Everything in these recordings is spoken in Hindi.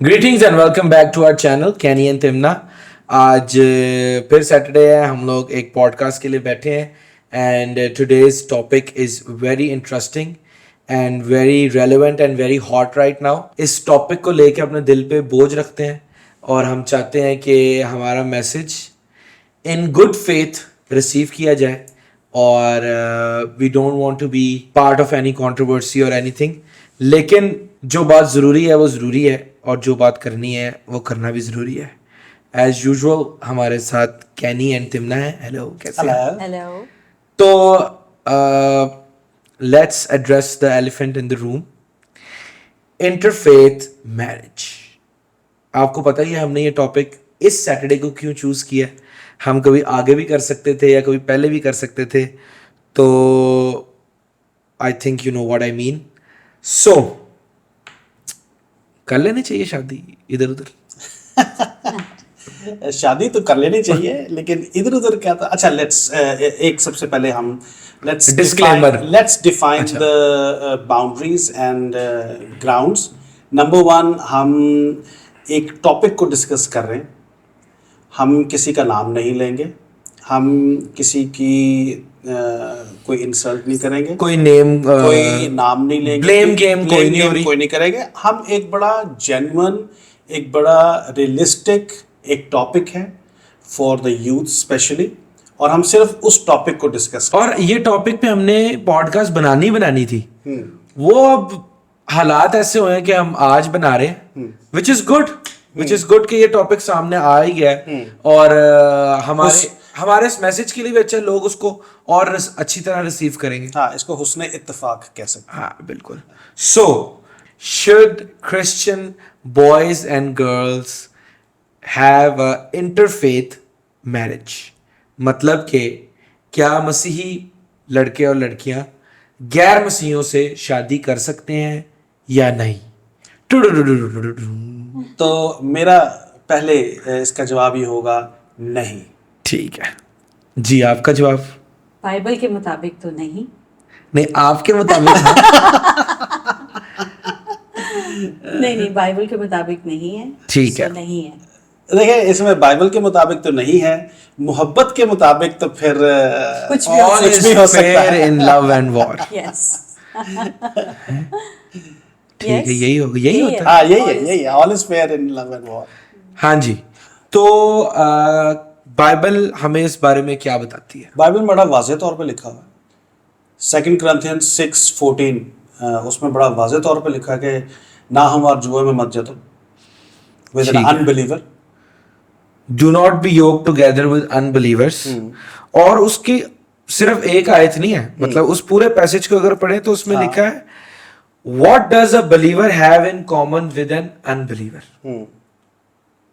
Greetings and welcome back to our channel Kenny and Timna. आज फिर सैटरडे है, हम लोग एक पॉडकास्ट के लिए बैठे हैं and today's topic is very interesting and very relevant and very hot right now. इस टॉपिक को लेके अपने दिल पे बोझ रखते हैं और हम चाहते हैं कि हमारा message in good faith receive किया जाए और we don't want to be part of any controversy और एनीथिंग, लेकिन जो बात ज़रूरी है वो ज़रूरी है और जो बात करनी है वो करना भी ज़रूरी है। एज यूजुअल हमारे साथ कैनी एंड तिमना है। हेलो, कैसे हैं? हेलो। तो let's address the elephant in the room, interfaith marriage. आपको पता ही है हमने ये टॉपिक इस सैटरडे को क्यों चूज किया। हम कभी आगे भी कर सकते थे या कभी पहले भी कर सकते थे, तो I think you know what I mean. So कर लेनी चाहिए शादी इधर उधर। शादी तो कर लेनी चाहिए लेकिन इधर उधर क्या था। अच्छा, लेट्स एक सबसे पहले हम Disclaimer. Let's define the boundaries and grounds. Number one, हम एक टॉपिक को डिस्कस कर रहे हैं। हम किसी का नाम नहीं लेंगे, हम किसी की कोई इंसल्ट नहीं करेंगे, कोई नेम कोई नाम नहीं लेंगे, ब्लेम गेम कोई नहीं हो रही। कोई नहीं करेंगे। हम एक बड़ा जेन्युइन, एक बड़ा रियलिस्टिक एक टॉपिक है फॉर द यूथ स्पेशली, और हम सिर्फ उस टॉपिक को डिस्कस और ये टॉपिक पे हमने पॉडकास्ट बनानी थी। वो अब हालात ऐसे हुए हैं कि हम आज बना रहे हैं, विच इज गुड कि ये टॉपिक सामने आ ही गया है और हमारे इस मैसेज के लिए भी अच्छा, लोग उसको और अच्छी तरह रिसीव करेंगे। हाँ, इसको हुस्न इत्तेफाक कह सकते हैं। हाँ बिल्कुल। So should Christian boys and girls have a interfaith marriage? मतलब कि क्या मसीही लड़के और लड़कियां गैर मसीहियों से शादी कर सकते हैं या नहीं? तो मेरा पहले इसका जवाब ये होगा नहीं। ठीक है जी, आपका जवाब? बाइबल के मुताबिक तो नहीं। नहीं, आपके मुताबिक? नहीं, बाइबल के मुताबिक नहीं है। ठीक है। नहीं है। देखिए, इसमें बाइबल के मुताबिक तो नहीं है, मोहब्बत के मुताबिक तो फिर कुछ भी हो All कुछ is भी हो सकता fair है। in love and war। Yes. ठीक है, यही होगा, यही होता है। हाँ, यही है, all is fair in love and war. हाँ जी। तो बाइबल हमें इस बारे में क्या बताती है? बाइबल में बड़ा वाज़ेह तौर पे लिखा हुआ है, 2 Corinthians 6:14, उसमें बड़ा वाज़ेह तौर पे लिखा है कि ना हमार जुए में मत जतो विद एन ठीक है। Unbeliever. Do not be yoke together with unbelievers. और उसकी सिर्फ एक आयत नहीं है, मतलब उस पूरे पैसेज को अगर पढ़े तो उसमें लिखा है what does a believer have in common with an unbeliever.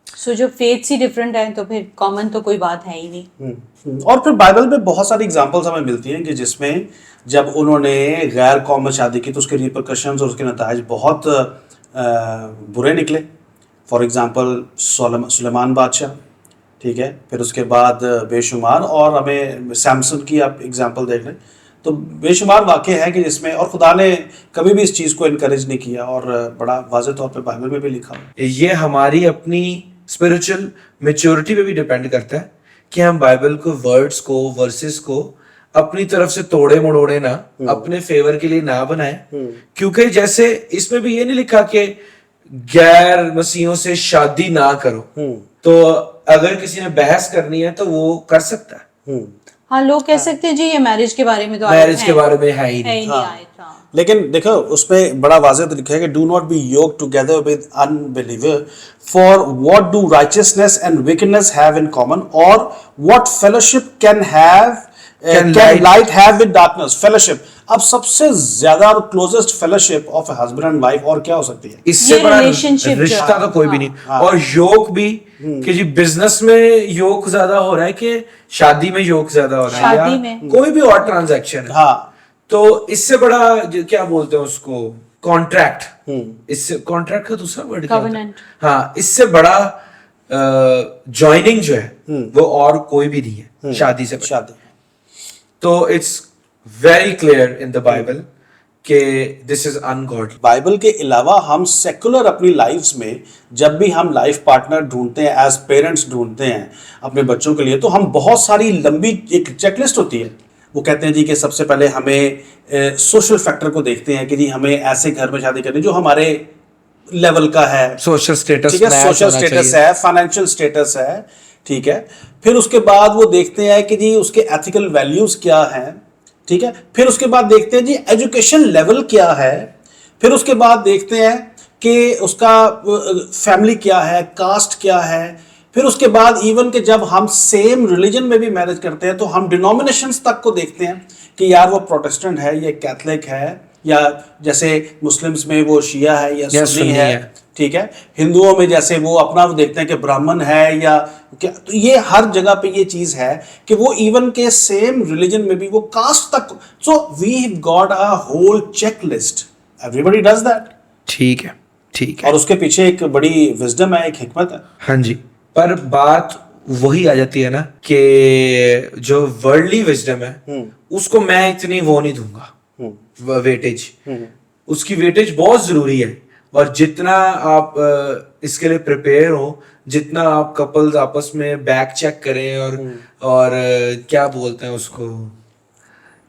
So जो फेथ्स ही डिफरेंट है तो फिर कॉमन तो कोई बात है ही नहीं। और फिर बाइबल में बहुत सारी एग्जांपल्स हमें मिलती हैं कि जिसमें जब उन्होंने गैर कौम में शादी की तो उसके रिपरकशंस और उसके नताइज बहुत बुरे निकले। फॉर एग्जांपल सुलेमान बादशाह, ठीक है, फिर उसके बाद बेशुमार, और हमें सैमसन की आप एग्जांपल देख लें तो बेशुमार वाक़े हैं कि जिसमें, और खुदा ने कभी भी इस चीज़ को इनकरेज नहीं किया और बड़ा वाज़ेह तौर पे बाइबल में भी लिखा हुआ। ये हमारी अपनी स्पिरिचुअल मैच्योरिटी पे भी डिपेंड करता है कि हम बाइबल को, वर्ड्स को, वर्सेस को अपनी तरफ से तोड़े मड़ोड़े ना, अपने फेवर के लिए ना बनाए। क्योंकि जैसे इसमें भी ये नहीं लिखा कि गैर मसीहों से शादी ना करो, तो अगर किसी ने बहस करनी है तो वो कर सकता है। हाँ, लोग कह सकते हैं जी ये मैरिज के बारे में तो मैरिज के बारे में है ही है नहीं। ही नहीं आयत। हाँ। लेकिन देखो, उसमें बड़ा वाज़ेह तो लिखा है कि do not be yoke together with unbeliever, for what do righteousness and wickedness have in common, और what fellowship can light have with darkness. Fellowship, अब सबसे ज्यादा और closest fellowship of a husband and wife और क्या हो सकती है? इससे ये बड़ा relationship रिश्ता जो- तो कोई भी नहीं। और योग भी कि जी बिजनेस में योग ज्यादा हो रहा है कि शादी में योग ज्यादा हो रहा है, शादी या में। कोई भी और ट्रांजैक्शन है। हाँ, तो इससे बड़ा क्या बोलते हैं उसको, कॉन्ट्रैक्ट। इससे कॉन्ट्रैक्ट का दूसरा वर्ड क्या होता है? Covenant। हाँ, इससे बड़ा जॉइनिंग जो है वो और कोई भी नहीं है शादी से बड़ा। शादी। तो it's very clear in the Bible कि दिस इज अनगॉडली। बाइबल के अलावा हम सेकुलर अपनी लाइफ्स में जब भी हम लाइफ पार्टनर ढूंढते हैं, एज पेरेंट्स ढूंढते हैं अपने बच्चों के लिए, तो हम बहुत सारी लंबी एक चेकलिस्ट होती है। वो कहते हैं जी कि सबसे पहले हमें सोशल फैक्टर को देखते हैं कि जी हमें ऐसे घर में शादी करनी जो हमारे लेवल का है, सोशल स्टेटस, ठीक है, सोशल स्टेटस है, फाइनेंशियल स्टेटस है, ठीक है। फिर उसके बाद वो देखते हैं कि जी उसके एथिकल वैल्यूज क्या हैं, ठीक है। फिर उसके बाद देखते हैं जी एजुकेशन लेवल क्या है। फिर उसके बाद देखते हैं कि उसका फैमिली क्या है, कास्ट क्या है। फिर उसके बाद इवन कि जब हम सेम रिलीजन में भी मैरिज करते हैं तो हम डिनोमिनेशंस तक को देखते हैं कि यार वो प्रोटेस्टेंट है, ये कैथलिक है, या जैसे मुस्लिम्स में वो शिया है या सुन्नी है, ठीक है। हिंदुओं में जैसे वो अपना वो देखते हैं कि ब्राह्मण है या क्या। तो ये हर जगह पे ये चीज है कि वो इवन के सेम रिलीजन में भी वो कास्ट तक। So we have got a whole check list, everybody does that. ठीक है, ठीक है। और उसके पीछे एक बड़ी विजडम है, एक हिकमत है। हाँ जी, पर बात वही आ जाती है ना कि जो वर्ल्डली विजडम है उसको मैं इतनी वो नहीं दूंगा वेटेज। उसकी वेटेज बहुत जरूरी है, और जितना आप इसके लिए प्रिपेयर हो, जितना आप कपल्स आपस में बैक चेक करें और क्या बोलते हैं उसको,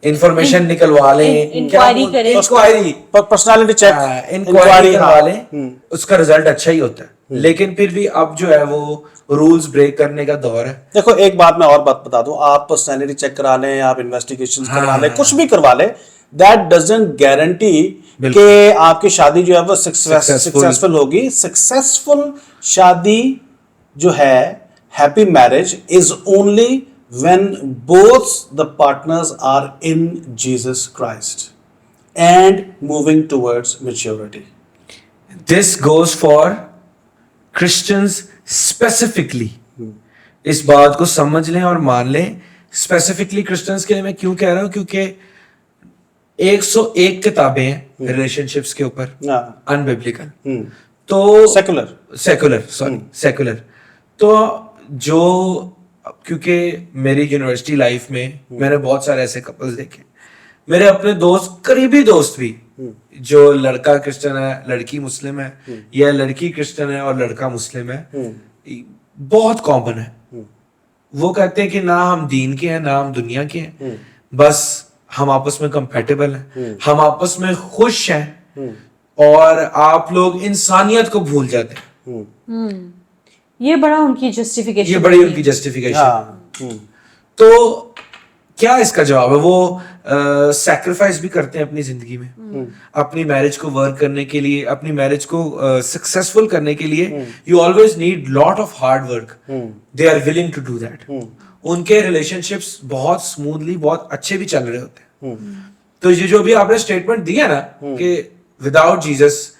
इंफॉर्मेशन निकलवा लें, इंक्वायरी करें, इंक्वायरी, पर्सनालिटी चेक, इंक्वायरी करवा लें, उसका रिजल्ट अच्छा ही होता है। लेकिन फिर भी अब जो है वो रूल्स ब्रेक करने का दौर है। देखो एक बात मैं और बात बता दूं, आप पर्सनालिटी चेक करा लें, आप इन्वेस्टिगेशन करवा लें, कुछ भी करवा लें, दैट डजंट गारंटी कि आपकी शादी जो है वो सक्सेसफुल होगी। सक्सेसफुल शादी जो है, happy marriage is only when both the partners are in Jesus Christ and moving towards maturity. This goes for Christians specifically. इस बात को समझ लें और मान लें। स्पेसिफिकली क्रिश्चियंस के लिए मैं क्यों कह रहा हूं, क्योंकि 101 किताबें हैं रिलेशनशिप्स के ऊपर, अनबिब्लिकल, तो सेकुलर। तो जो, क्योंकि मेरी यूनिवर्सिटी लाइफ में मैंने बहुत सारे ऐसे कपल्स देखे, मेरे अपने दोस्त, करीबी दोस्त भी, जो लड़का क्रिश्चियन है, लड़की मुस्लिम है, या लड़की क्रिश्चियन है और लड़का मुस्लिम है, बहुत कॉमन है। वो कहते हैं कि ना हम दीन के हैं ना हम दुनिया के हैं, बस हम आपस में कंपैटिबल हैं, हम आपस में खुश हैं, और आप लोग इंसानियत को भूल जाते हैं। ये बड़ा उनकी जस्टिफिकेशन, ये बड़ी उनकी जस्टिफिकेशन। तो क्या इसका जवाब है? वो सैक्रिफाइस भी करते हैं अपनी जिंदगी में, अपनी मैरिज को वर्क करने के लिए, अपनी मैरिज को सक्सेसफुल करने के लिए। You always need lot of hard work, they are willing to do that. उनके रिलेशनशिप्स बहुत स्मूथली, बहुत अच्छे भी चल रहे होते हैं। तो ये जो भी आपने स्टेटमेंट दिया ना कि without Jesus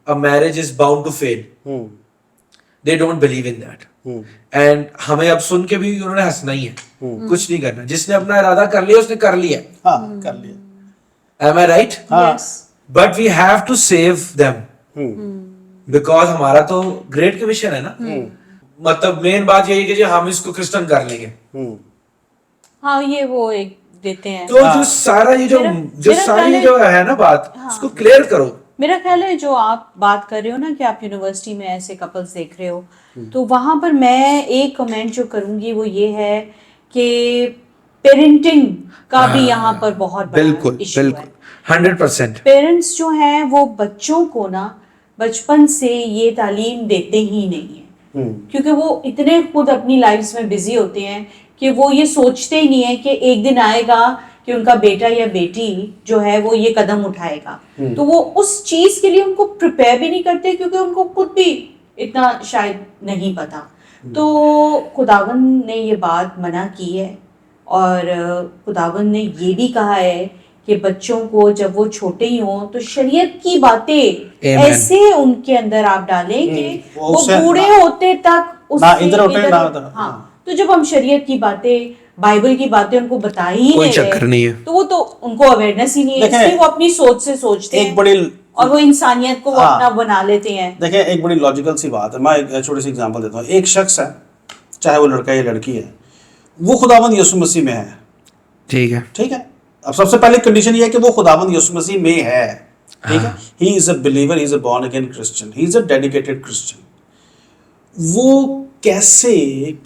a marriage is bound to fail, they don't believe in that. And हमें अब सुन के भी उन्होंने हंसना ही है, कुछ नहीं करना। जिसने अपना इरादा कर लिया उसने कर लिया, कर लिया। Am I right? Yes. But we have to save them, because हमारा तो ग्रेट कमीशन है ना। मतलब मेन बात यही है कि हम इसको क्रिश्चियन कर लेंगे। हाँ, ये वो एक देते हैं। तो जो सारा ये जो सारी जो है ना बात, उसको क्लियर करो। मेरा ख्याल है जो आप बात कर रहे हो ना कि आप यूनिवर्सिटी में ऐसे कपल्स देख रहे हो, तो वहां पर मैं एक कमेंट जो करूंगी वो ये है कि पेरेंटिंग का भी यहाँ पर बहुत बड़ा इशू है। 100%। पेरेंट्स जो हैं वो बच्चों को ना बचपन से ये तालीम देते ही नहीं है, क्योंकि वो इतने खुद अपनी लाइफ्स में बिजी होते हैं कि वो ये सोचते ही नहीं है कि एक दिन आएगा कि उनका बेटा या बेटी जो है वो ये कदम उठाएगा। तो वो उस चीज के लिए उनको प्रिपेयर भी नहीं करते, क्योंकि उनको खुद भी इतना शायद नहीं पता। तो खुदावंद ने ये बात मना की है, और खुदावंद ने ये भी कहा है कि बच्चों को जब वो छोटे ही हों तो शरीयत की बातें ऐसे उनके अंदर आप डालें कि वो बूढ़े होते तक तो जब हम शरीयत की बातें, बाइबल की बातें उनको बता ही नहीं है, तो वो तो उनको अवेयरनेस ही नहीं है, इसलिए वो अपनी सोच से सोचते हैं और वो इंसानियत को अपना बना लेते हैं। देखिए एक बड़ी लॉजिकल सी बात है, मैं एक छोटी सी एग्जांपल देता हूँ। एक शख्स है, चाहे वो लड़का या लड़की है, वो खुदावंद यीशु मसीह में है, ठीक है, ठीक है, अब सबसे पहले कंडीशन ये है कि वो खुदावंद यीशु मसीह में है, ठीक है। He is a believer, he is a born again Christian, he is a dedicated Christian. वो कैसे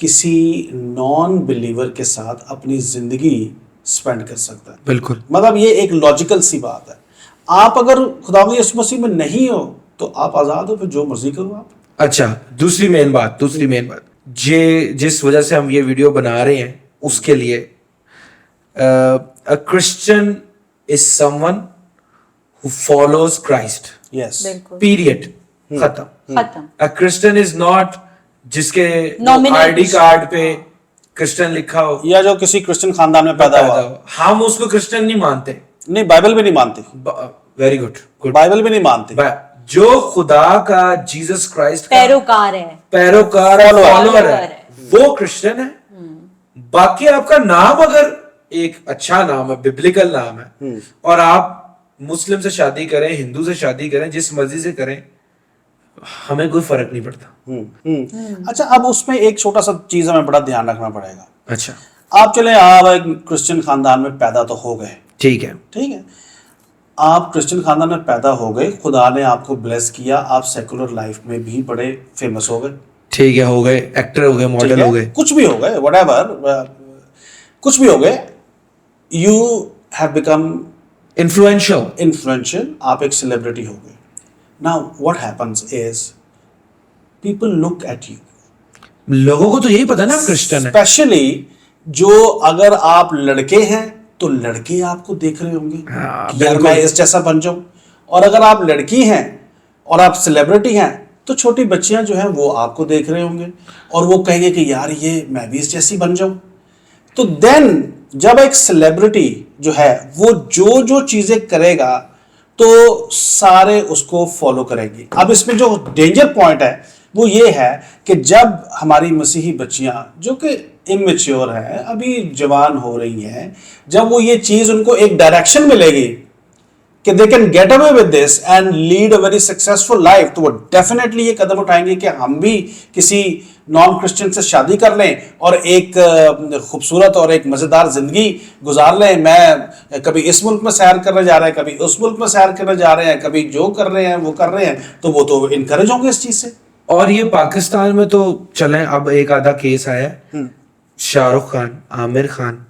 किसी नॉन बिलीवर के साथ अपनी जिंदगी स्पेंड कर सकता है? बिल्कुल। मतलब ये एक लॉजिकल सी बात है। आप अगर खुदावंद यीशु मसीह में नहीं हो तो आप आजाद हो, फिर जो मर्जी करो आप। अच्छा, दूसरी मेन बात जिस वजह से हम ये वीडियो बना रहे हैं उसके लिए, a Christian is someone who follows Christ, yes, बिल्कुल, पीरियड, खत्म। खत्म। अ क्रिश्चियन इज नॉट जिसके Nominal आईडी Christian। कार्ड पे क्रिश्चियन लिखा हो, या जो किसी क्रिश्चियन खानदान में पैदा हुआ। हम उसको क्रिश्चियन नहीं मानते। नहीं, बाइबल भी नहीं मानती, वेरी गुड, गुड। बाइबल भी नहीं मानती। जो खुदा का, जीसस क्राइस्ट का पैरोकार है, पैरोकार, Follower फॉलोअर है, है। वो क्रिश्चियन है। बाकी आपका नाम अगर एक अच्छा नाम है, बिब्लिकल नाम है, और आप मुस्लिम से शादी करें, हिंदू से शादी करें, जिस मर्जी से करें, हमें कोई फर्क नहीं पड़ता। अच्छा, अब उसमें एक छोटा सा चीज हमें बड़ा ध्यान रखना पड़ेगा। अच्छा, आप चले, आप एक क्रिश्चियन खानदान में पैदा तो हो गए, ठीक है, ठीक है। आप क्रिश्चियन खानदान में पैदा हो गए, खुदा ने आपको ब्लेस किया, आप सेकुलर लाइफ में भी बड़े फेमस हो गए, ठीक है, हो गए, एक्टर हो गए, ठीक मॉडल है? हो गए, कुछ भी हो गए, व्हाटएवर, कुछ भी हो गए, यू हैव बिकम इन्फ्लुएंशियल। आप एक सेलिब्रिटी हो गए। Now what happens is people look at you. लोगों को तो यही पता है ना आप क्रिश्चियन है। स्पेशली जो अगर आप लड़के हैं तो लड़के आपको देख रहे होंगे हाँ, कि यार बिल्कुल। मैं इस जैसा बन जाऊं, और अगर आप लड़की हैं और आप सेलिब्रिटी हैं तो छोटी बच्चियां जो हैं वो आपको देख रहे होंगे और वो कहेंगे कि यार ये मैं भी इस जैसी बन जाऊं। तो देन जब एक सेलिब्रिटी जो है वो जो जो चीजें करेगा तो सारे उसको फॉलो करेंगे। अब इसमें जो डेंजर पॉइंट है वो ये है कि जब हमारी मसीही बच्चियां जो कि इमेच्योर हैं, अभी जवान हो रही हैं, जब वो ये चीज उनको एक डायरेक्शन मिलेगी कि they can get away with this and lead a very successful life, तो वो डेफिनेटली ये कदम उठाएंगे कि हम भी किसी नॉन क्रिश्चियन से शादी कर लें और एक खूबसूरत और एक मजेदार जिंदगी गुजार लें। मैं कभी इस मुल्क में सैर करने जा रहे हैं, कभी उस मुल्क में सैर करने जा रहे हैं, कभी जो कर रहे हैं वो कर रहे हैं, तो वो तो इनकरेज होंगे इस चीज से। और ये पाकिस्तान में तो चलें, अब एक आधा केस आया है, शाहरुख खान, आमिर खान,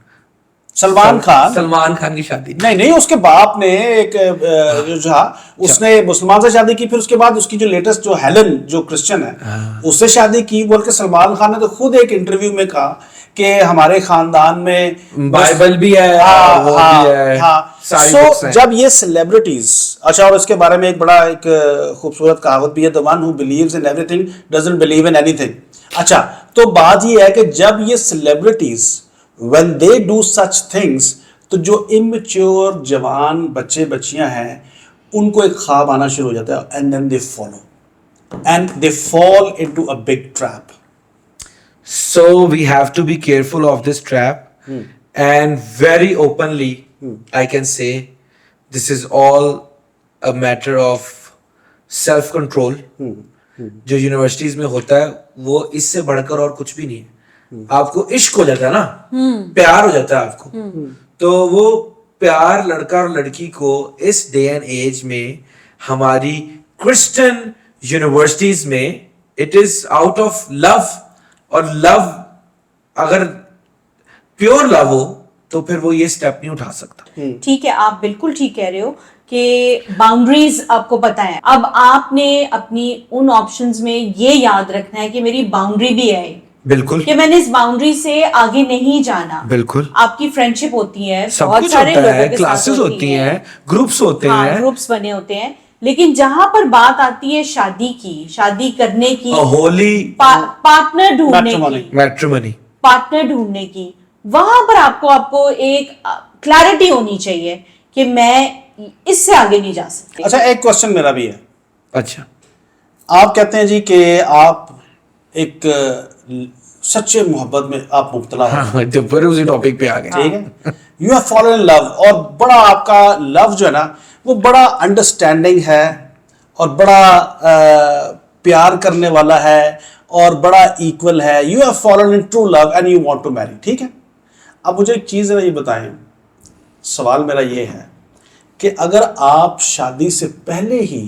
सलमान खान की शादी। नहीं, उसके बाप ने एक जो था उसने मुसलमान से शादी की, फिर उसके बाद उसकी जो लेटेस्ट जो हेलन जो क्रिश्चियन है उससे शादी की, बोल के सलमान खान ने तो खुद एक इंटरव्यू में कहा कि हमारे खानदान में बाइबल भी है, वो भी है, सारी बुक्स हैं। जब ये सेलिब्रिटीज, अच्छा, और इसके बारे में एक बड़ा एक खूबसूरत कहावत भी है, the one who believes in everything doesn't believe in anything. अच्छा, तो बात ये है कि जब ये celebrities when they do such things, तो जो immature जवान बच्चे बच्चियां हैं उनको एक ख्वाब आना शुरू हो जाता है and then they follow and they fall into a big trap. So we have to be careful of this trap, and very openly I can say this is all a matter of self control. जो यूनिवर्सिटीज में होता है वो इससे बढ़कर और कुछ भी नहीं है। आपको इश्क हो जाता है ना, प्यार हो जाता है आपको, तो वो प्यार लड़का और लड़की को इस डे एंड एज में हमारी क्रिश्चियन यूनिवर्सिटीज में it is out of love, और लव अगर प्योर लव हो तो फिर वो ये स्टेप नहीं उठा सकता। ठीक है, आप बिल्कुल ठीक कह रहे हो कि बाउंड्रीज आपको पता है। अब आपने अपनी उन ऑप्शंस में ये याद रखना है कि मेरी बाउंड्री भी है, बिल्कुल, कि मैंने इस बाउंड्री से आगे नहीं जाना। बिल्कुल, आपकी फ्रेंडशिप होती है, सब बहुत कुछ सारे होता लोगों है, के साथ क्लासेस होती हैं, ग्रुप्स होते हैं, ग्रुप्स बने होते हैं, लेकिन जहां पर बात आती है शादी की, शादी करने की, होली पार्टनर ढूंढने Matrimony. की, मैट्रिमनी, पार्टनर ढूंढने की, वहां पर आपको एक क्लैरिटी होनी चाहिए कि मैं इससे आगे नहीं जा सकती। अच्छा, एक क्वेश्चन मेरा भी है। अच्छा, आप कहते हैं जी कि आप एक सच्चे मोहब्बत में आप मुब्तला हो, हाँ, जब फिर उसी टॉपिक पे आ गए, ठीक है, you have fallen in love, और बड़ा आपका लव जो है ना वो बड़ा अंडरस्टैंडिंग है और बड़ा प्यार करने वाला है और बड़ा इक्वल है, you have fallen in true love and you want to marry, ठीक है। अब मुझे एक चीज़ है ये बताएं, सवाल मेरा ये है कि अगर आप शादी से पहले ही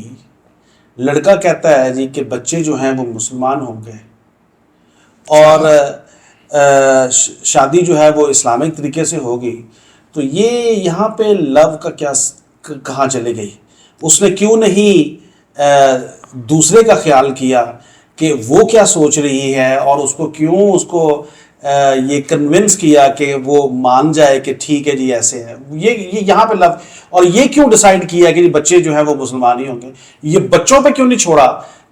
लड़का कहता है जी कि बच्चे जो हैं वो मुसलमान होंगे और शादी जो है वो इस्लामिक तरीके से होगी, तो ये यहाँ पे लव का क्या कहाँ चली गई? उसने क्यों नहीं दूसरे का ख्याल किया कि वो क्या सोच रही है, और उसको क्यों उसको ये कन्विंस किया कि वो मान जाए कि ठीक है जी ऐसे है। ये यहाँ पे लव, और ये क्यों डिसाइड किया कि बच्चे जो है वो मुसलमान ही होंगे? ये बच्चों पे क्यों नहीं छोड़ा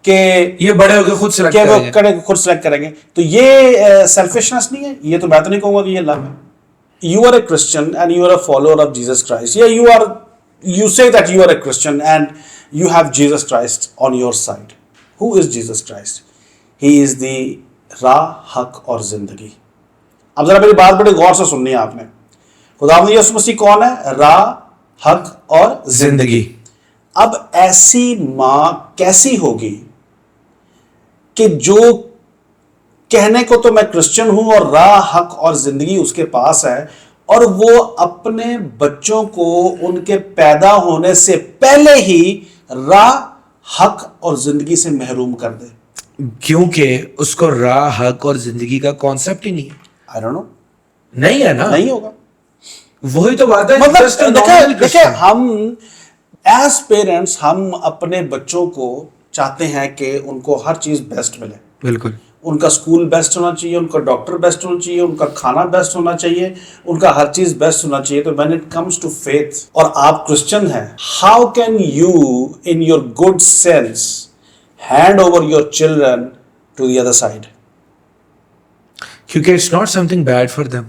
कि ये बड़े होकर खुद सिलेक्ट करेंगे, खुद सेलेक्ट करेंगे? तो ये सेल्फिशनेस नहीं है? ये तो मैं तो नहीं कहूँगा कि ये लव है। You are a Christian and you are a follower of Jesus Christ. Yeah, you say that you are a Christian and you have Jesus Christ on your side. Who is Jesus Christ? He is the राह, हक और जिंदगी। अब जरा मेरी बात बड़े गौर से सुननी है आपने। खुदावंद यीशु मसीह कौन है? राह, हक और जिंदगी। अब ऐसी माँ कैसी होगी कि जो कहने को तो मैं क्रिश्चियन हूं और राह, हक और जिंदगी उसके पास है, और वो अपने बच्चों को उनके पैदा होने से पहले ही राह, हक और जिंदगी से महरूम कर दे? क्योंकि उसको राह, हक और जिंदगी का कॉन्सेप्ट ही नहीं है। आई डोंट नो, नहीं है ना, नहीं होगा। वही तो बात है। मतलब देखिए हम एज पेरेंट्स हम अपने बच्चों को चाहते हैं कि उनको हर चीज बेस्ट मिले। बिल्कुल, उनका स्कूल बेस्ट होना चाहिए, उनका डॉक्टर बेस्ट होना चाहिए, उनका खाना बेस्ट होना चाहिए, उनका हर चीज बेस्ट होना चाहिए। तो when it comes to faith, और आप क्रिश्चियन हैं, how can you in your good sense hand over your children to the other side? क्योंकि it's not something bad for them.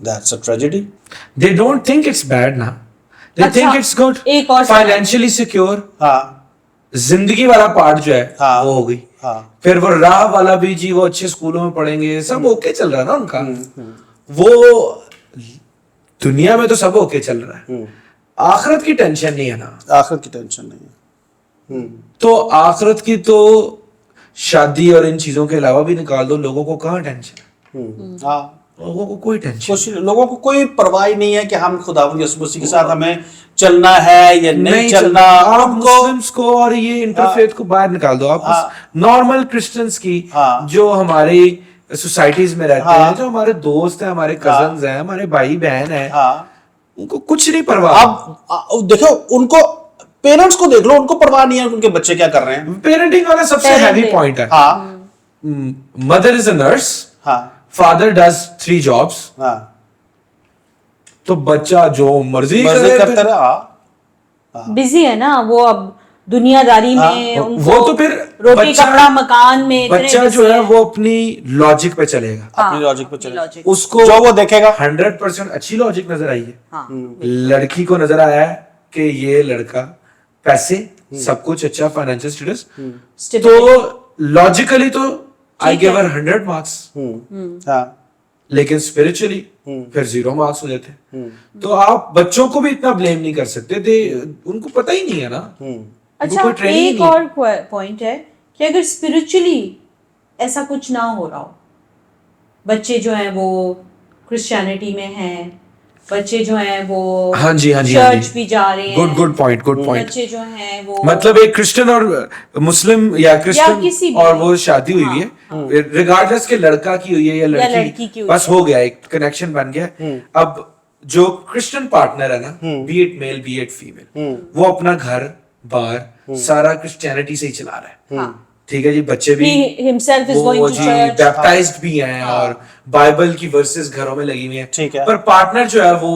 That's a tragedy. They don't think it's bad ना, दे थिंक इट्स गुड। एक और फाइनेंशियली सिक्योर, हाँ, जिंदगी वाला पार्ट जो है हाँ, वो हो गई। हाँ, फिर वो राह वाला भी जी, वो अच्छे स्कूलों में पढ़ेंगे, सब ओके चल रहा है ना उनका। वो दुनिया में तो सब ओके चल रहा है, आखिरत की टेंशन नहीं है ना। आखिरत की टेंशन नहीं है। तो आखिरत की तो शादी और इन चीजों के अलावा भी निकाल दो, लोगों को कहाँ टेंशन? हाँ, लोगों को कोई टेंशन, कुछ लोगों को कोई परवाह ही नहीं है कि हम खुदावंद यीशु मसीह के साथ हमें चलना है या नहीं चलना। आप मुस्लिम्स को और ये इंटरफेथ को बाहर निकाल दो। आप नॉर्मल क्रिश्चियंस की जो हमारी सोसाइटीज में रहते हैं, जो हमारे दोस्त हैं, हमारे कजन्स हैं, हमारे भाई बहन हैं, उनको कुछ नहीं परवाह। आप देखो, उनको पेरेंट्स को देख लो, उनको परवाह नहीं है उनके बच्चे क्या कर रहे हैं। पेरेंटिंग वाला सबसे हैवी पॉइंट है। Mother is a nurse, father does 3 jobs, तो बच्चा जो मर्जी करता रहा, बिजी है ना वो अब दुनियादारी में। उनको वो तो फिर रोटी कपड़ा मकान में बच्चा जो है वो अपनी लॉजिक पे चलेगा, अपनी लॉजिक पे चलेगा, उसको जो वो देखेगा 100% अच्छी लॉजिक नजर आई है। हाँ। लड़की को नजर आया है कि ये लड़का पैसे, सब कुछ अच्छा, फाइनेंशियल स्टेटस, तो लॉजिकली तो आई गिव हर 100 मार्क्स। लेकिन स्पिरिचुअली फिर 0 मार्क्स हो जाते। तो आप बच्चों को भी इतना ब्लेम नहीं कर सकते थे, उनको पता ही नहीं है ना। अच्छा, एक और पॉइंट है कि अगर स्पिरिचुअली ऐसा कुछ ना हो रहा हो, बच्चे जो हैं वो क्रिश्चियनिटी में हैं, बच्चे जो हैं वो हाँ जी चर्च भी जा रहे हैं, गुड पॉइंट बच्चे जो हैं वो मतलब एक क्रिश्चियन और मुस्लिम या क्रिश्चियन और वो शादी हुई है, रिगार्डलेस के लड़का की हुई है या लड़की की, बस हो गया, एक कनेक्शन बन गया। अब जो क्रिश्चियन पार्टनर है ना, be it male be it female, वो अपना घर बार सारा क्रिश्चियनिटी से ही चला रहा है। ठीक है जी, बच्चे भी himself is going to church, baptised भी हैं और बाइबल की वर्सेस घरों में लगी हुई हैं। ठीक है, पर पार्टनर जो है वो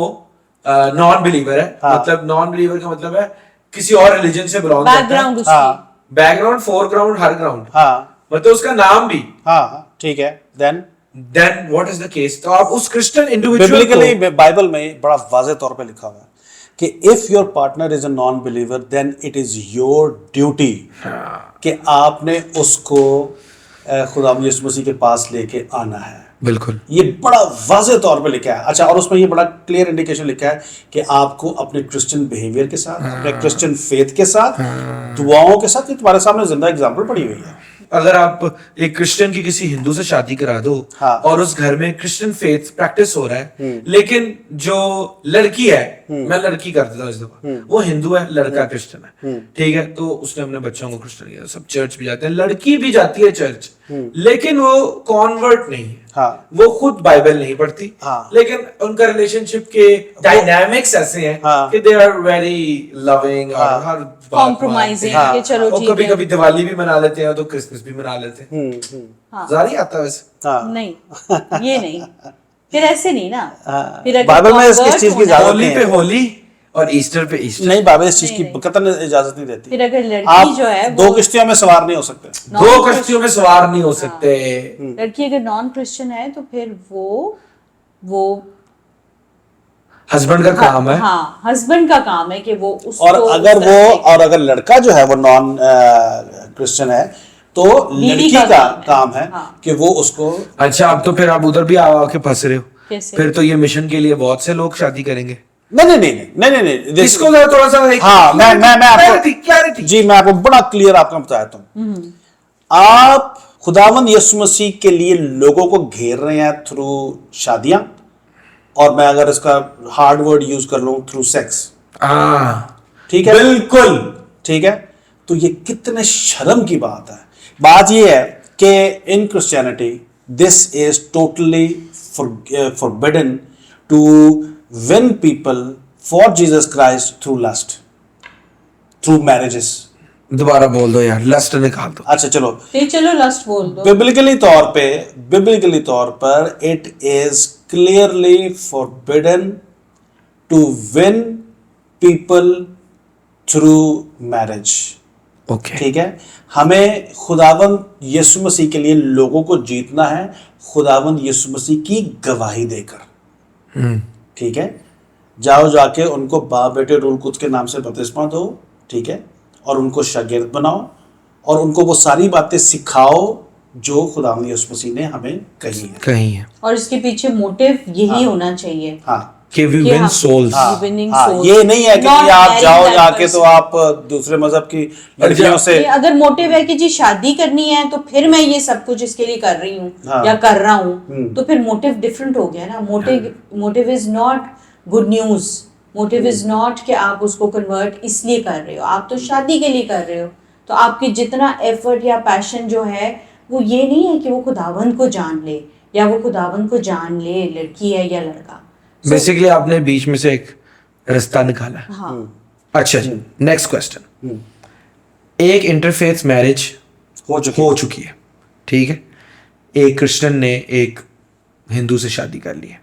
नॉन बिलीवर है। मतलब नॉन बिलीवर का मतलब है किसी और रिलीजन से बिलोंग करता है, बैकग्राउंड, फोरग्राउंड, हर ग्राउंड, मतलब उसका नाम भी। ठीक है, then what is the case? तो आप उस क्रिश्चियन इंडिविजुअल बिब्लिकली बाइबल में बड़ा वाज़ेह तौर पे लिखा हुआ है कि if your partner is a non believer then it is your duty कि आपने उसको खुदावंद यीशु मसीह के पास लेके आना है। बिल्कुल, ये बड़ा वाज़ेह तौर पे लिखा है। अच्छा, और उसमें ये बड़ा क्लियर इंडिकेशन लिखा है कि आपको अपने क्रिश्चियन बिहेवियर के साथ, अपने क्रिश्चियन फेथ के साथ, दुआओं के साथ, ये तुम्हारे सामने जिंदा एग्जाम्पल पड़ी हुई है। अगर आप एक क्रिश्चियन की किसी हिंदू से शादी करा दो हाँ। और उस घर में क्रिश्चियन फेथ प्रैक्टिस हो रहा है, लेकिन जो लड़की है, मैं लड़की कर देता हूँ इस दफा, वो हिंदू है, लड़का क्रिश्चियन है, ठीक है, तो उसने अपने बच्चों को क्रिश्चियन किया, सब चर्च भी जाते हैं, लड़की भी जाती है चर्च, लेकिन वो कॉन्वर्ट नहीं है, हाँ। वो खुद बाइबल नहीं पढ़ती, हाँ। लेकिन उनका रिलेशनशिप के डायनामिक्स ऐसे हैं हाँ। कि दे आर वेरी लविंग और हर बात कॉम्प्रोमाइजिंग मानते हैं। कि चलो और ठीक कभी है। कभी दिवाली भी मना लेते हैं तो क्रिसमस भी मना लेते हैं। हाँ। जारी आता है वैसे। हाँ। नहीं, ये नहीं, फिर ऐसे नहीं ना। हाँ। फिर अगर बाइबल में इसकी convert चीज की होना है, इजाजत होली नहीं पे है। होली और ईस्टर पे ईस्टर। नहीं, बाइबल इस चीज नहीं, की नहीं। कतई इजाजत नहीं देती। फिर अगर लड़की आप जो है दो वो किश्तियों में सवार नहीं हो सकते। दो कश्तियों में सवार नहीं हो सकते। लड़की अगर नॉन क्रिश्चियन है तो फिर वो हस्बैंड का काम है। हाँ, हस्बैंड का काम है कि वो उसको और अगर उस तरह से- और अगर लड़का जो है वो नॉन क्रिश्चियन है तो बीवी लड़की का का काम काम है हाँ। कि वो उसको अच्छा, अब तो फिर आप उधर भी आके फंस रहे हो। कैसे? फिर तो ये मिशन के लिए बहुत से लोग शादी करेंगे। नहीं नहीं नहीं नहीं नहीं नहीं नहीं इसको जरा थोड़ा सा एक हाँ मैं आपको क्लैरिटी। जी मैं आपको बड़ा क्लियर आपको बताता हूँ। आप खुदावंद यीशु मसीह के लिए लोगों को घेर रहे हैं थ्रू शादियां, और मैं अगर इसका हार्ड वर्ड यूज कर लूं थ्रू सेक्स, हाँ ठीक है, बिल्कुल। ठीक है, तो ये कितने शर्म की बात है। बात ये है कि in Christianity this is totally forbidden to win people for Jesus Christ through lust, through marriages. दोबारा बोल दो यार, लस्ट निकाल दो। अच्छा चलो, फिर चलो लस्ट बोल दो। बिब्लिकली तौर पर it is clearly forbidden to win people through marriage. Okay, ठीक है, हमें खुदावंद यीशु मसीह के लिए लोगों को जीतना है, खुदावंद यीशु मसीह की गवाही देकर। ठीक है, जाओ जाके उनको बाप बेटे रूल कुछ के नाम से बपतिस्मा दो, ठीक है, और उनको शागिर्द बनाओ और उनको वो सारी बातें सिखाओ जो खुदावंद यीशु मसीह ने हमें कही है। कहीं है और इसके पीछे मोटिव यही होना चाहिए हाँ कि वी कि विन हम- सोल्स। हाँ, winning हाँ, souls. ये नहीं है कि Not आप marrying जाओ that जाके person. तो आप दूसरे मजहब की लड़कियों से कि अगर मोटिव है कि जी शादी करनी है तो फिर मैं ये सब कुछ इसके लिए कर रही हूँ हाँ। या कर रहा हूँ, तो फिर मोटिव डिफरेंट हो गया ना। Motive is not good news, motive is not कि आप उसको कन्वर्ट इसलिए कर रहे हो, आप तो शादी के लिए कर रहे हो। तो आपकी जितना एफर्ट या पैशन जो है वो ये नहीं है कि वो खुदावंद को जान ले या वो खुदावंद को जान ले लड़की है या लड़का। बेसिकली आपने बीच में से एक रास्ता निकाला है। हाँ, अच्छा जी, नेक्स्ट क्वेश्चन। एक इंटरफेथ मैरिज हो चुकी हो चुकी है, ठीक है, एक क्रिश्चियन ने एक हिंदू से शादी कर ली है।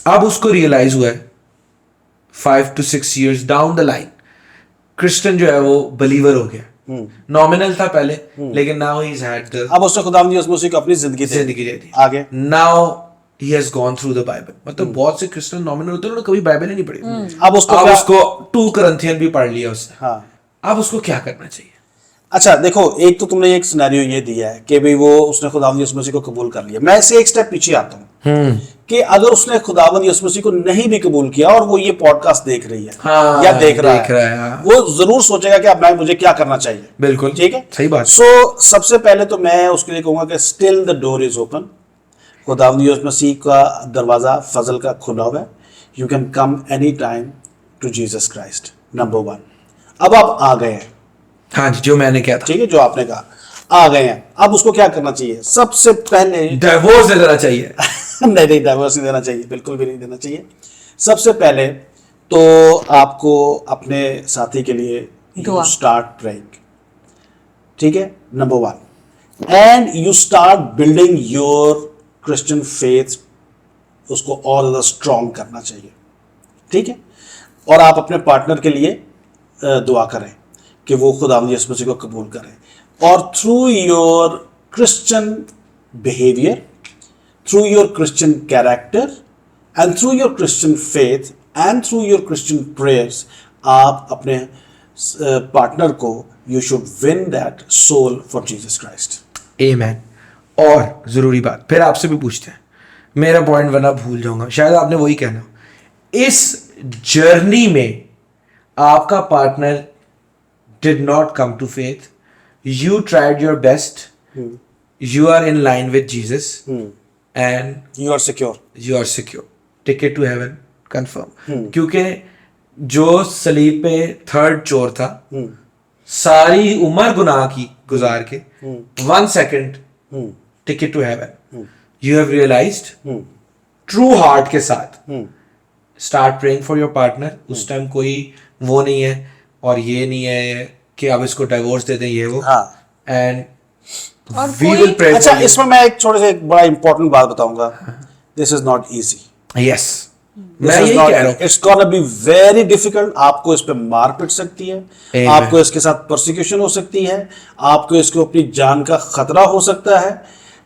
अब उसको रियलाइज हुआ है 5 to 6 years down the line Christian जो है वो बिलीवर हो गया। नॉमिनल था पहले, लेकिन now he has had the अब उसने खुदावंद यीशु मसीह को अपनी जिंदगी जिंदगी दे दी। आगे now he has gone through the Bible. मतलब बहुत से क्रिश्चियन नॉमिनल होते हैं, उन्होंने कभी बाइबल ही नहीं पढ़ी। अब उसको अब क्या- उसको 2 Corinthians भी पढ़ लिया उसने। हाँ, अब उसको क्या करना चाहिए? अच्छा देखो, एक तो तुमने एक सिनेरियो ये दिया है कि भाई वो उसने खुदावंद यीशु मसीह को कबूल कर लिया। मैं इससे एक स्टेप पीछे आता हूँ कि अगर उसने खुदावंद यीशु मसीह को नहीं भी कबूल किया और वो ये पॉडकास्ट देख रही है हाँ, या देख रहा है, हाँ। वो जरूर सोचेगा कि अब मैं मुझे क्या करना चाहिए। बिल्कुल ठीक है, सही बात। सो सबसे पहले तो मैं उसके लिए कहूंगा कि still the door is open. खुदावंद यीशु मसीह का दरवाजा फजल का खुला हुआ है। You can come any time to Jesus Christ. Number 1, अब आप आ गए हैं, हाँ जी, जो मैंने किया था। ठीक है, जो आपने कहा आ गए हैं, अब उसको क्या करना चाहिए? सबसे पहले डिवोर्स दे देना चाहिए। नहीं डाइवोर्स नहीं देना चाहिए, बिल्कुल भी नहीं देना चाहिए। सबसे पहले तो आपको अपने साथी के लिए दुआ। स्टार्ट प्रेइंग, ठीक है, number 1, and you start building your Christian faith, उसको और ज़्यादा स्ट्रॉन्ग करना चाहिए, ठीक है। और आप अपने पार्टनर के लिए दुआ करें कि वो खुदावंद यीशु मसीह को कबूल करें, और through your Christian behaviour, through your Christian character and through your Christian faith and through your Christian prayers, आप अपने पार्टनर को you should win that soul for Jesus Christ. आमेन। और जरूरी बात फिर आपसे भी पूछते हैं, मेरा पॉइंट वरना भूल जाऊंगा, शायद आपने वही कहना। इस जर्नी में आपका partner did not come to faith, you tried your best, you are in line with Jesus, and You are secure. you are secure. Ticket to heaven confirm. क्योंकि जो सलीब पे थर्ड चोर था, सारी उम्र गुनाह की गुजार के 1 second ticket to heaven, you have realized true heart के साथ start praying for your partner. उस टाइम कोई वो नहीं है और ये नहीं है कि अब इसको डिवोर्स दे दें ये वो. हाँ. एंड और वी कोई- विल प्रे. अच्छा, इसमें मैं एक छोटे से एक बड़ा इंपॉर्टेंट बात बताऊंगा. This is not easy. Yes, मैं यही कह रहा हूँ. It's gonna be very difficult. आपको इस पे मार पिट सकती है, Amen. आपको इसके साथ परसिक्यूशन हो सकती है, आपको इसको अपनी जान का खतरा हो सकता है.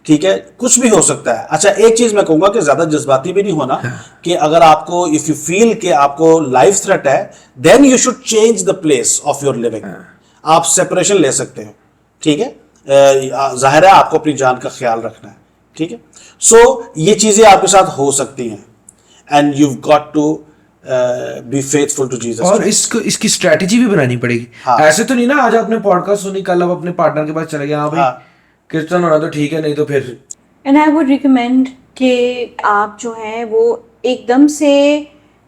ठीक है, कुछ भी हो सकता है. अच्छा, एक चीज मैं कहूंगा कि ज्यादा जज्बाती भी नहीं होना. कि अगर आपको इफ यू फील कि आपको लाइफ थ्रेट है, then you should change the place of your living. आप सेपरेशन ले सकते हो. ठीक है, जाहिर है आपको अपनी जान का ख्याल रखना है. ठीक है, सो ये चीजें आपके साथ हो सकती हैं. And you got to be faithful to Jesus. और इसको इसकी स्ट्रेटेजी भी बनानी पड़ेगी. हाँ. ऐसे तो नहीं ना आज आपने पॉडकास्ट सुनी, कल आप अपने पार्टनर के पास चले गए, हाँ भाई हाँ. कीर्तन होना तो ठीक है, नहीं तो फिर एंड आई वुड रिकमेंड कि आप जो है वो एकदम से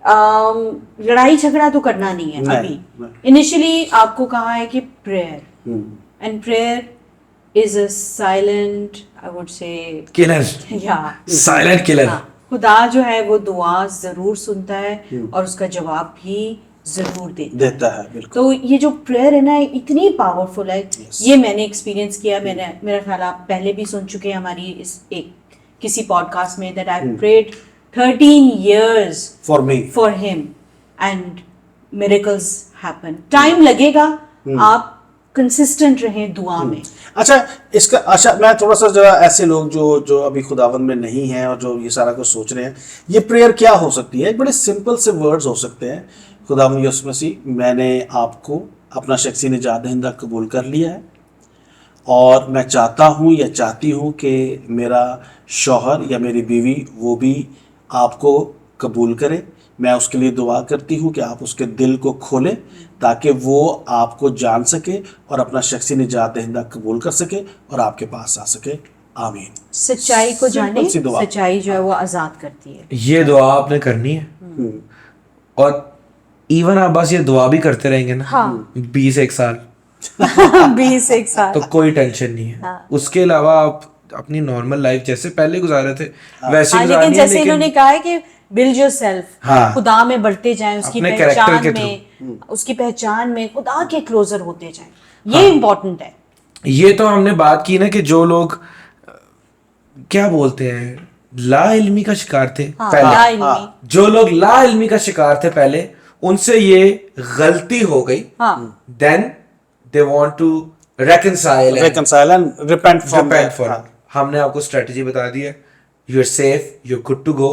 लड़ाई झगड़ा तो करना नहीं है. नहीं, अभी नहीं. इनिशियली आपको कहा है कि prayer, and prayer is a silent, I would say, killer, या साइलेंट किलर. खुदा जो है वो दुआ जरूर सुनता है और उसका जवाब भी जरूर देता है. बिल्कुल. तो ये जो प्रेयर है ना, इतनी पावरफुल है. ये मैंने एक्सपीरियंस किया. मेरा ख्याल आप पहले भी सुन चुके हैं हमारी इस एक किसी पॉडकास्ट में, that I prayed 13 years for me. for him and miracles happen. टाइम लगेगा, आप कंसिस्टेंट रहें दुआ में. अच्छा, मैं थोड़ा सा जरा ऐसे लोग जो अभी खुदावंद में नहीं हैं और जो ये सारा कुछ सोच रहे हैं, ये प्रेयर क्या हो सकती है. एक बड़े सिंपल से वर्ड्स हो सकते हैं. खुदावंद यीशु मसीह, मैंने आपको अपना शख्सी निजात दहिंदा कबूल कर लिया है और मैं चाहता हूँ या चाहती हूँ कि मेरा शौहर या मेरी बीवी वो भी आपको कबूल करे. मैं उसके लिए दुआ करती हूँ कि आप उसके दिल को खोलें ताकि वो आपको जान सके और अपना शख्सी निजात दहिंदा कबूल कर सके और आपके पास आ सके. आमीन. सच्चाई को जाने, Simple सी दुआ. सच्चाई जो है वो आजाद करती है. ये दुआ आपने करनी है और इवन आप बस ये दुआ भी करते रहेंगे ना, हाँ. 21 साल 21 साल तो कोई टेंशन नहीं है. उसके अलावा आप अपनी नॉर्मल लाइफ जैसे पहले गुजारे थे वैसे हाँ, गुजारनी लेकिन है. जैसे इन्होंने कहा है कि बिल्ड योरसेल्फ, हाँ. खुदा में बढ़ते जाएं, उसकी अपने character पहचान के में, उसकी पहचान में खुदा के क्लोजर होते जाएं. ये इम्पोर्टेंट है. ये तो हमने बात की ना कि जो लोग क्या बोलते हैं ला इल्मी का शिकार थे हाँ, पहले, ला इल्मी. जो लोग ला इल्मी का शिकार थे पहले, उनसे ये गलती हो गई. हाँ. Then they want to reconcile and repent from repent for that. it. हमने आपको स्ट्रेटजी बता दी है. You are safe, you are good to go.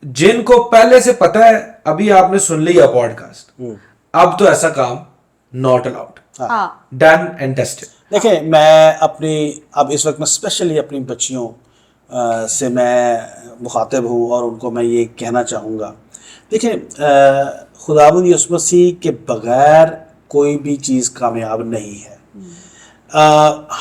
जिनको पहले से पता है, अभी आपने सुन लिया पॉडकास्ट, अब तो ऐसा काम नॉट अलाउड. हाँ. Done and dusted. देखिए, मैं अपनी अब इस वक्त में स्पेशली अपनी बच्चियों से मैं मुखातिब हूँ और उनको मैं ये कहना चाहूँगा. देखिए, खुदावंद यीशु मसीह के बगैर कोई भी चीज़ कामयाब नहीं है.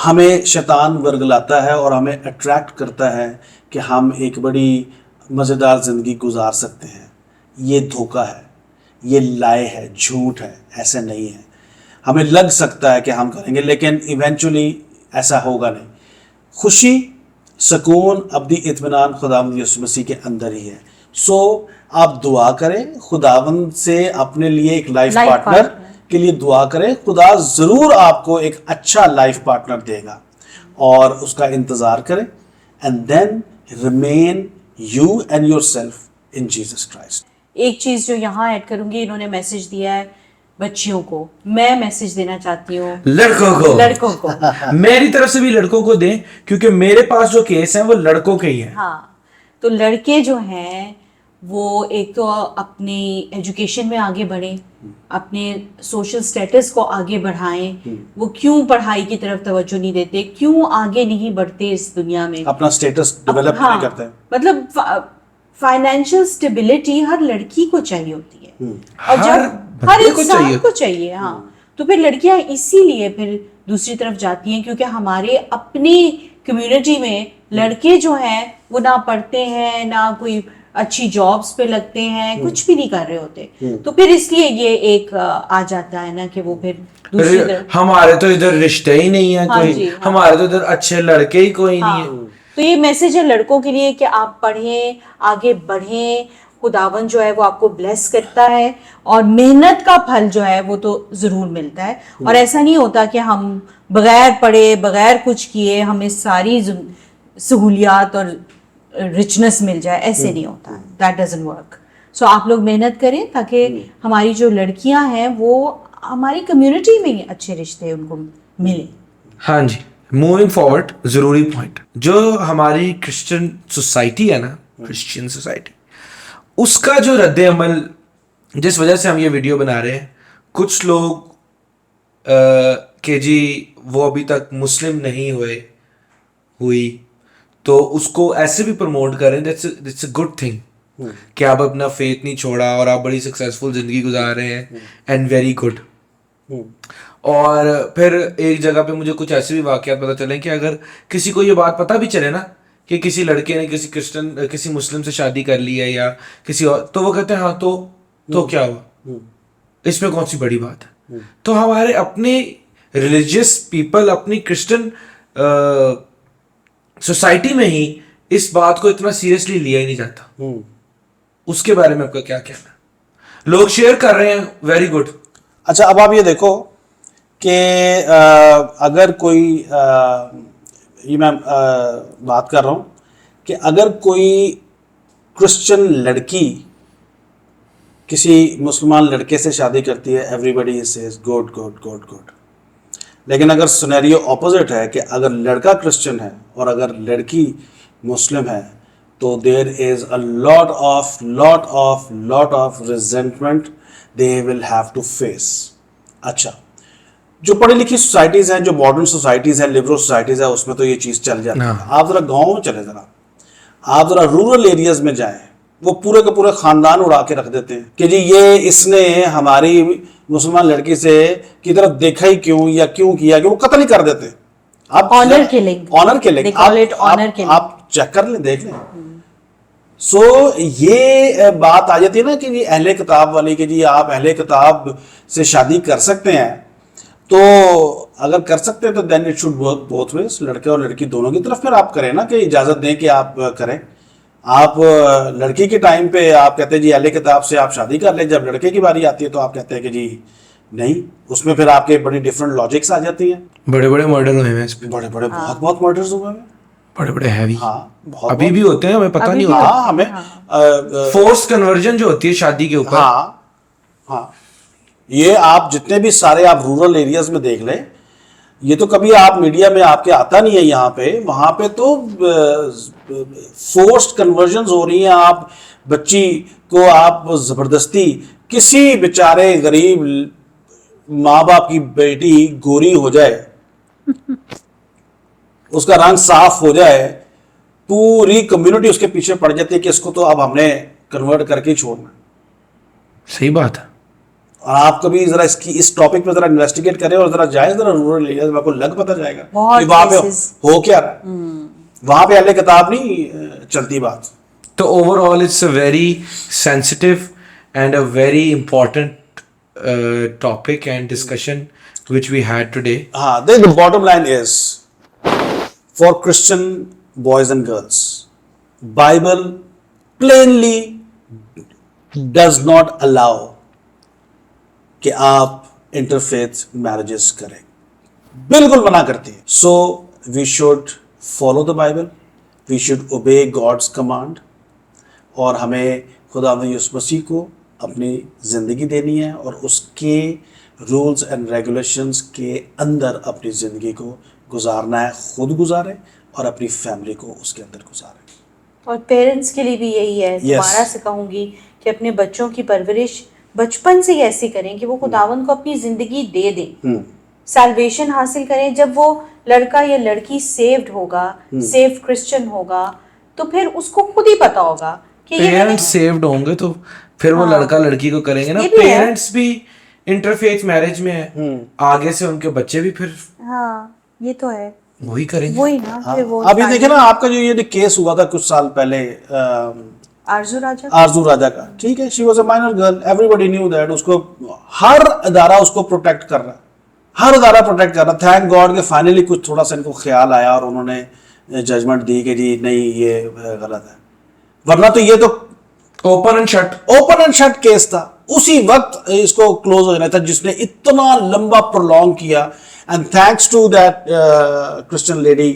हमें शैतान वर्गलाता है और हमें अट्रैक्ट करता है कि हम एक बड़ी मज़ेदार ज़िंदगी गुजार सकते हैं. ये धोखा है, ये लाए है, झूठ है. ऐसे नहीं है. हमें लग सकता है कि हम करेंगे, लेकिन इवेंचुअली ऐसा होगा नहीं. खुशी, सुकून, अब्दी इत्मीनान खुदावंद यीशु मसीह के अंदर ही है. सो आप दुआ करें खुदावंद से, अपने लिए एक लाइफ पार्टनर के लिए दुआ करें. खुदा ज़रूर आपको एक अच्छा लाइफ पार्टनर देगा और उसका इंतज़ार करें. And then remain you and yourself in Jesus Christ. एक चीज जो यहाँ ऐड करूंगी, इन्होंने मैसेज दिया है बच्चियों को, मैं मैसेज देना चाहती हूँ लड़कों को. मेरी तरफ से भी लड़कों को दें, क्योंकि मेरे पास जो केस हैं वो लड़कों के ही हैं. हाँ, तो लड़के जो हैं वो एक तो अपनी एजुकेशन में आगे बढ़ें, अपने सोशल स्टेटस को आगे बढ़ाएं. वो क्यों पढ़ाई की तरफ तवज्जो नहीं देते, क्यों आगे नहीं बढ़ते इस दुनिया में, अपना स्टेटस डेवलप हाँ, नहीं करते. मतलब फाइनेंशियल स्टेबिलिटी हर लड़की को चाहिए होती है और हर जब हर बंदे को इंसान चाहिए. को चाहिए. हाँ, तो फिर लड़कियां इसीलिए फिर दूसरी तरफ जाती हैं, क्योंकि हमारे अपनी कम्युनिटी में लड़के जो हैं वो ना पढ़ते हैं, ना कोई अच्छी जॉब्स पे लगते हैं, कुछ भी नहीं कर रहे होते। तो फिर इसलिए ये एक आ जाता है ना कि वो फिर दूसरी तरफ। हमारे तो इधर रिश्ते ही नहीं है हाँ कोई, जी, हाँ। हमारे तो इधर अच्छे लड़के ही कोई नहीं है। तो ये मैसेज है लड़कों के लिए कि आप पढ़ें, आगे बढ़ें, खुदावन जो है वो आपको ब्लेस करता है, और मेहनत का फल जो है वो तो जरूर मिलता है। और ऐसा नहीं होता कि हम बगैर पढ़े, बगैर कुछ किए हमें सारी सहूलियात और रिचनेस मिल जाए, ऐसे नहीं होता। That doesn't work. सो आप लोग मेहनत करें ताकि हमारी जो लड़कियां हैं वो हमारी कम्युनिटी में ही अच्छे रिश्ते उनको मिले। हाँ जी, मूविंग फॉरवर्ड, जरूरी पॉइंट, जो हमारी क्रिश्चियन सोसाइटी है ना, क्रिश्चियन सोसाइटी, उसका जो रद्द अमल, जिस वजह से हम ये वीडियो बना रहे हैं, कुछ लोग के जी वो अभी तक मुस्लिम नहीं हुई तो उसको ऐसे भी प्रमोट करें, दैट्स अ गुड थिंग कि आप अपना फेथ नहीं छोड़ा और आप बड़ी सक्सेसफुल जिंदगी गुजार रहे हैं, एंड वेरी गुड। और फिर एक जगह पे मुझे कुछ ऐसे भी वाकयात पता चले कि अगर किसी को ये बात पता भी चले ना कि किसी लड़के ने किसी मुस्लिम से शादी कर ली है या किसी और, तो वो कहते हैं हाँ तो क्या हुआ, इसमें कौन सी बड़ी बात है। तो हमारे अपने रिलीजियस पीपल, अपनी क्रिश्चियन सोसाइटी में ही इस बात को इतना सीरियसली लिया ही नहीं जाता। उसके बारे में आपका क्या कहना है? लोग शेयर कर रहे हैं, वेरी गुड। अच्छा, अब आप ये देखो कि अगर कोई ये मैं बात कर रहा हूँ कि अगर कोई क्रिश्चियन लड़की किसी मुसलमान लड़के से शादी करती है, everybody says good good good good. लेकिन अगर सिनेरियो ऑपोजिट है कि अगर लड़का क्रिश्चियन है और अगर लड़की मुस्लिम है, तो there is a lot of resentment they will have to face. अच्छा, जो पढ़ी लिखी सोसाइटीज़ हैं, जो मॉडर्न सोसाइटीज़ हैं, लिबरल सोसाइटीज़ है, उसमें तो ये चीज़ चल जाती है। आप ज़रा गाँव में चले, आप ज़रा रूरल एरियाज़ में जाएं, वो पूरे का पूरे ख़ानदान उड़ा के रख देते हैं कि जी ये इसने हमारी मुसलमान लड़की से की तरफ देखा ही क्यों, या क्यों किया, कि वो कत्ल ही कर देते हैं। आप ऑनर किलिंग, आप चेक कर लें, देख लें। सो ये बात आ जाती है ना कि जी अहले किताब वाली, कि जी आप अहले किताब से शादी कर सकते हैं, तो अगर कर सकते हैं तो then it should work both ways, लड़के और लड़की दोनों की तरफ। फिर आप करें ना कि इजाज़त दें कि आप करें। आप लड़की के टाइम पे आप कहते हैं जी अहले किताब से आप शादी कर लें, जब लड़के की बारी आती है तो आप कहते हैं कि जी नहीं। उसमें फिर आपके बड़ी डिफरेंट लॉजिक्स आ जाती हैं। बड़े बड़े मर्डर हुए हैं इसमें, बड़े बड़े बहुत मर्डर्स हुए हैं, बड़े बड़े हैवी। हाँ, बहुत अभी भी होते हैं, हमें पता नहीं होता। हाँ, हमें फोर्स कन्वर्जन जो होती है शादी के ऊपर। हाँ, ये आप जितने भी सारे आप रूरल एरियाज में देख लें, ये तो कभी आप मीडिया में आपके आता नहीं है। यहाँ पे वहाँ पे तो फोर्स्ड कन्वर्जन हो रही हैं। आप बच्ची को आप जबरदस्ती, किसी बेचारे गरीब माँ बाप की बेटी गोरी हो जाए, उसका रंग साफ हो जाए, पूरी कम्युनिटी उसके पीछे पड़ जाती है कि इसको तो अब हमने कन्वर्ट करके ही छोड़ना। सही बात है। और आप कभी जरा इस टॉपिक पे जरा इन्वेस्टिगेट करें और जरा जाए जरा रूरल एरिया में, आपको लग पता जाएगा कि वहां पे हो क्या रहा है। वहां पे अहले किताब नहीं चलती बात। तो overall it's a very sensitive and a very important topic and discussion which we had today. The bottom line is, for Christian boys and girls, Bible plainly does not allow कि आप interfaith marriages करें, बिल्कुल मना करती है। So we should follow the Bible, we should obey God's command, और हमें खुदा यीशु मसीह को अपनी ज़िंदगी देनी है और उसके रूल्स एंड रेगुलेशंस के अंदर अपनी ज़िंदगी को गुजारना है। खुद गुजारें और अपनी फैमिली को उसके अंदर गुजारें। और पेरेंट्स के लिए भी यही है, दोबारा से कहूँगी कि अपने बच्चों की परवरिश बचपन से ही ऐसी करें कि वो खुदावंद को अपनी ज़िंदगी दे दें, सैल्वेशन हासिल करें। जब वो लड़का या लड़की सेव्ड होगा, सेव क्रिश्चियन होगा, तो फिर उसको खुद ही पता होगा कि पेरेंट्स सेव्ड होंगे तो फिर वो लड़का लड़की को करेंगे ना। पेरेंट्स भी इंटरफेथ मैरिज में है, आगे से उनके बच्चे भी फिर हाँ ये तो है, वही करेंगे। वही ना हाँ, फिर वो अभी देखे ना आपका जो ये केस हुआ था कुछ साल पहले आरजू राजा आरजू राजा का, ठीक है, she was a minor girl, everybody knew that, उसको हर अदारा उसको प्रोटेक्ट कर रहा है, हर अदारा प्रोटेक्ट कर रहा है। थैंक गॉड कि फाइनली कुछ थोड़ा सा इनको ख्याल आया और उन्होंने जजमेंट दी कि जी नहीं ये गलत है, वरना तो ये तो ओपन एंड शट केस था, उसी वक्त इसको क्लोज हो जाना था, जिसने इतना लंबा प्रोलॉन्ग किया। And thanks to that Christian lady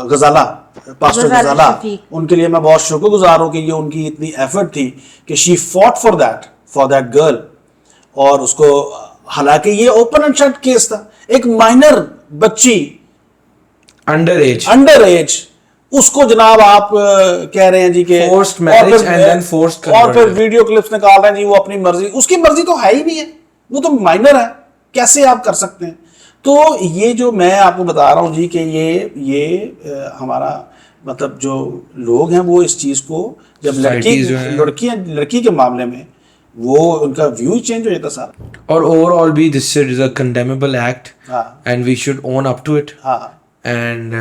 Ghazala, pastor Ghazala, उनके लिए मैं बहुत शुक्रगुजार हूं कि ये उनकी इतनी एफर्ट थी कि she fought for that girl, और उसको, हालांकि ये ओपन एंड शट केस था, एक माइनर बच्ची अंडर एज, उसको जनाब आप कह रहे हैं जी के Forced marriage and then forced और फिर conversion। वीडियो क्लिप्स निकाल रहे हैं जी, वो अपनी मर्जी, उसकी मर्जी तो है ही नहीं है, वो तो माइनर है, कैसे आप कर सकते हैं। तो ये जो मैं आपको बता रहा हूँ जी कि ये हमारा मतलब जो लोग हैं वो इस चीज को, जब Societies जो हैं। लड़की के मामले में वो उनका व्यू चेंज हो जाता सारा। और ओवरऑल भी this is a condemnable act हाँ and we should own up to it हाँ and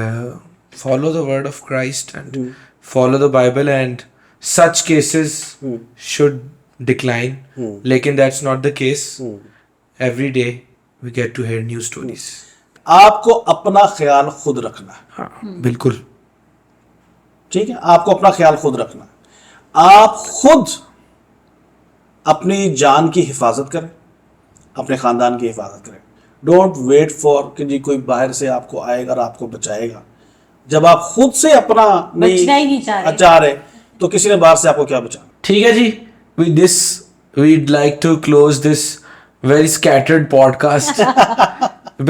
follow the word of Christ and follow the Bible, and such cases should decline. लेकिन that's not the case. Every day we get to hear new stories. आपको अपना ख्याल खुद रखना है, हाँ बिल्कुल, ठीक है, आपको अपना ख्याल खुद रखना है। आप खुद अपनी जान की हिफाजत करें, अपने ख़ानदान की हिफाजत करें। डोंट वेट फॉर कि जी कोई बाहर से आपको आएगा और आपको बचाएगा। जब आप खुद से अपना बचना ही नहीं चाह रहे तो किसी ने बाहर से आपको क्या बचाना। ठीक है जी, with this we'd like to close this very scattered podcast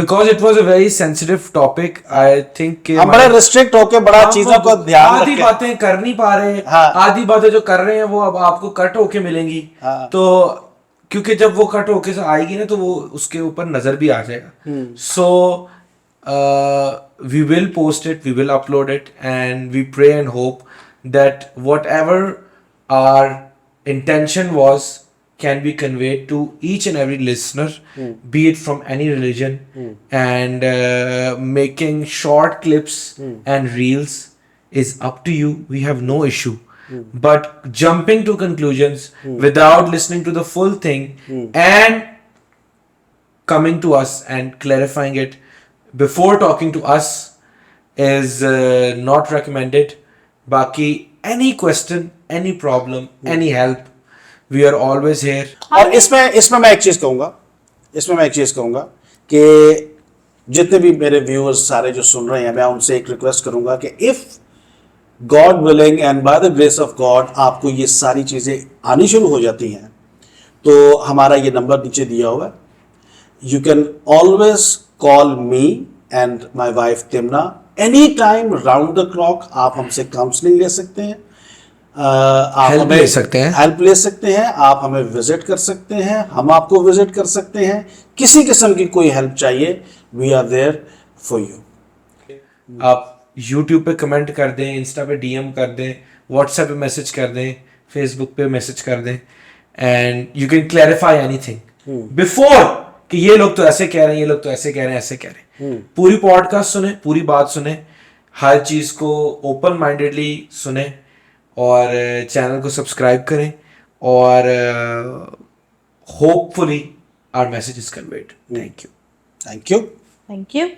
because it was a very sensitive topic. I think हम बड़े रिस्ट्रिक्ट होके बड़ा चीजों को ध्यान आधी बातें कर नहीं पा रहे, हाँ। आधी बातें जो कर रहे हैं वो अब आपको कट होके मिलेंगी। हाँ। तो क्योंकि जब वो कट होके से आएगी ना तो वो उसके ऊपर नजर भी आ जाएगा। सो we will post it, we will upload it, and we pray and hope that whatever our intention was can be conveyed to each and every listener, be it from any religion, and making short clips and reels is up to you. We have no issue. But jumping to conclusions without listening to the full thing and coming to us and clarifying it before talking to us is not recommended. Baki, any question, any problem, any help, we are always here. और इसमें मैं एक चीज कहूंगा कि जितने भी मेरे व्यूअर्स सारे जो सुन रहे हैं, मैं उनसे एक रिक्वेस्ट करूंगा कि if God willing and by the grace of God आपको ये सारी चीजें आनी शुरू हो जाती हैं, तो हमारा ये नंबर नीचे दिया हुआ है। You can always call me and my wife तिमना any time round the clock. आप हमसे काउंसलिंग ले सकते हैं, आप हेल्प हमें ले सकते हैं, आप हमें विजिट कर सकते हैं, हम आपको विजिट कर सकते हैं। किसी किस्म की कोई हेल्प चाहिए, we are there for you. आप YouTube पे कमेंट कर दें, इंस्टा पे DM कर दें, व्हाट्सएप पे मैसेज कर दें, फेसबुक पे मैसेज कर दें, and you can clarify anything before कि ये लोग तो ऐसे कह रहे हैं, ये लोग तो ऐसे कह रहे हैं, ऐसे कह रहे हैं। पूरी पॉडकास्ट सुने, पूरी बात सुने, हर चीज को ओपन माइंडेडली सुने, और चैनल को सब्सक्राइब करें, और hopefully our message is conveyed. Thank you. Thank you. Thank you.